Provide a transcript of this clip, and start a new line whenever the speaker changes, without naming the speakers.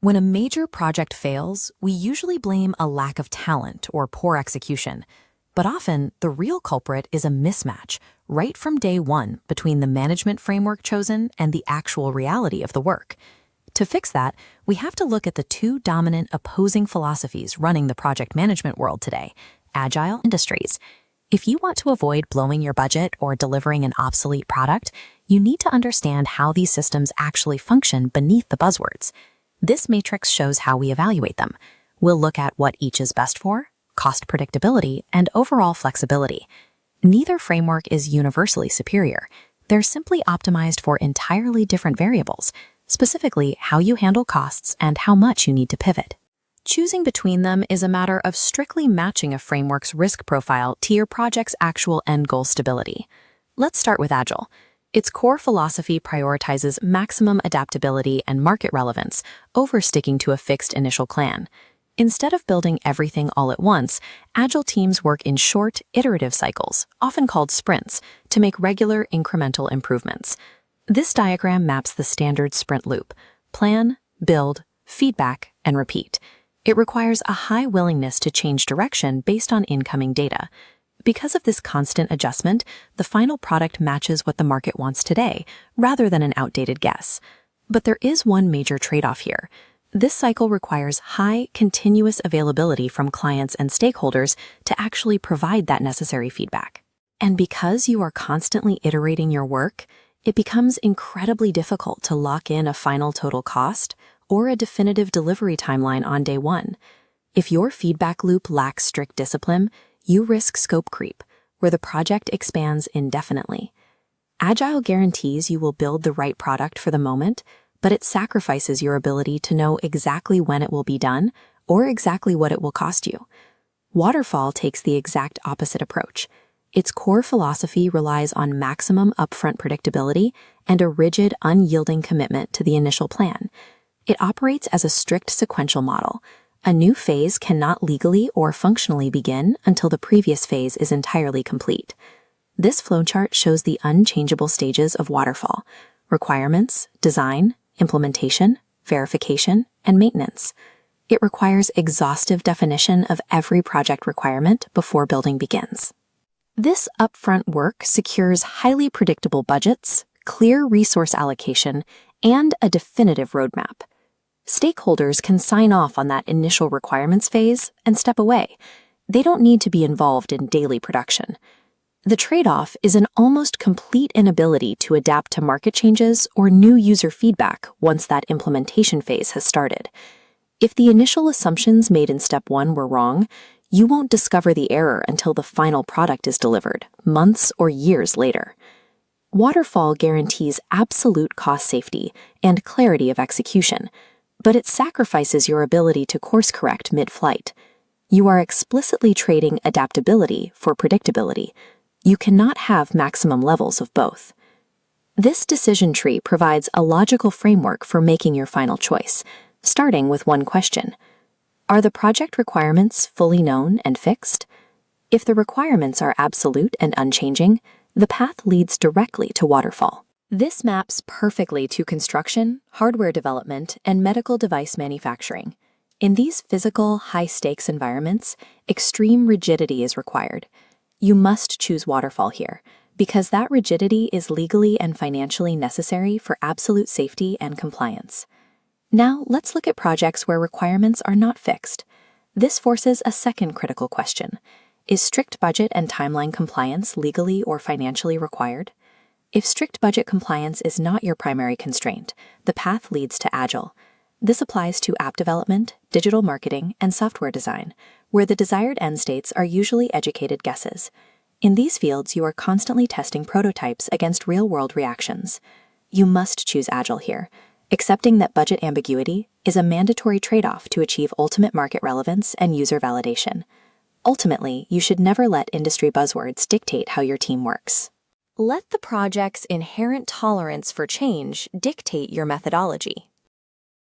When a major project fails, we usually blame a lack of talent or poor execution. But often, the real culprit is a mismatch right from day one between the management framework chosen and the actual reality of the work. To fix that, we have to look at the two dominant opposing philosophies running the project management world today: Agile industries. If you want to avoid blowing your budget or delivering an obsolete product, you need to understand how these systems actually function beneath the buzzwords. This matrix shows how we evaluate them. We'll look at what each is best for, cost predictability, and overall flexibility. Neither framework is universally superior. They're simply optimized for entirely different variables, specifically how you handle costs and how much you need to pivot. Choosing between them is a matter of strictly matching a framework's risk profile to your project's actual end goal stability. Let's start with Agile. Its core philosophy prioritizes maximum adaptability and market relevance over sticking to a fixed initial plan. Instead of building everything all at once, Agile teams work in short, iterative cycles, often called sprints, to make regular incremental improvements. This diagram maps the standard sprint loop: plan, build, feedback, and repeat. It requires a high willingness to change direction based on incoming data. Because of this constant adjustment, the final product matches what the market wants today, rather than an outdated guess. But there is one major trade-off here. This cycle requires high, continuous availability from clients and stakeholders to actually provide that necessary feedback. And because you are constantly iterating your work, it becomes incredibly difficult to lock in a final total cost or a definitive delivery timeline on day one. If your feedback loop lacks strict discipline, you risk scope creep, where the project expands indefinitely. Agile guarantees you will build the right product for the moment, but it sacrifices your ability to know exactly when it will be done or exactly what it will cost you. Waterfall takes the exact opposite approach. Its core philosophy relies on maximum upfront predictability and a rigid, unyielding commitment to the initial plan. It operates as a strict sequential model. A new phase cannot legally or functionally begin until the previous phase is entirely complete. This flowchart shows the unchangeable stages of Waterfall: requirements, design, implementation, verification, and maintenance. It requires exhaustive definition of every project requirement before building begins. This upfront work secures highly predictable budgets, clear resource allocation, and a definitive roadmap. Stakeholders can sign off on that initial requirements phase and step away. They don't need to be involved in daily production. The trade-off is an almost complete inability to adapt to market changes or new user feedback once that implementation phase has started. If the initial assumptions made in step one were wrong, you won't discover the error until the final product is delivered, months or years later. Waterfall guarantees absolute cost safety and clarity of execution, but it sacrifices your ability to course-correct mid-flight. You are explicitly trading adaptability for predictability. You cannot have maximum levels of both. This decision tree provides a logical framework for making your final choice, starting with one question: are the project requirements fully known and fixed? If the requirements are absolute and unchanging, the path leads directly to Waterfall. This maps perfectly to construction, hardware development, and medical device manufacturing. In these physical, high-stakes environments, extreme rigidity is required. You must choose Waterfall here, because that rigidity is legally and financially necessary for absolute safety and compliance. Now, let's look at projects where requirements are not fixed. This forces a second critical question: is strict budget and timeline compliance legally or financially required? If strict budget compliance is not your primary constraint, the path leads to Agile. This applies to app development, digital marketing, and software design, where the desired end states are usually educated guesses. In these fields, you are constantly testing prototypes against real-world reactions. You must choose Agile here, accepting that budget ambiguity is a mandatory trade-off to achieve ultimate market relevance and user validation. Ultimately, you should never let industry buzzwords dictate how your team works. Let the project's inherent tolerance for change dictate your methodology.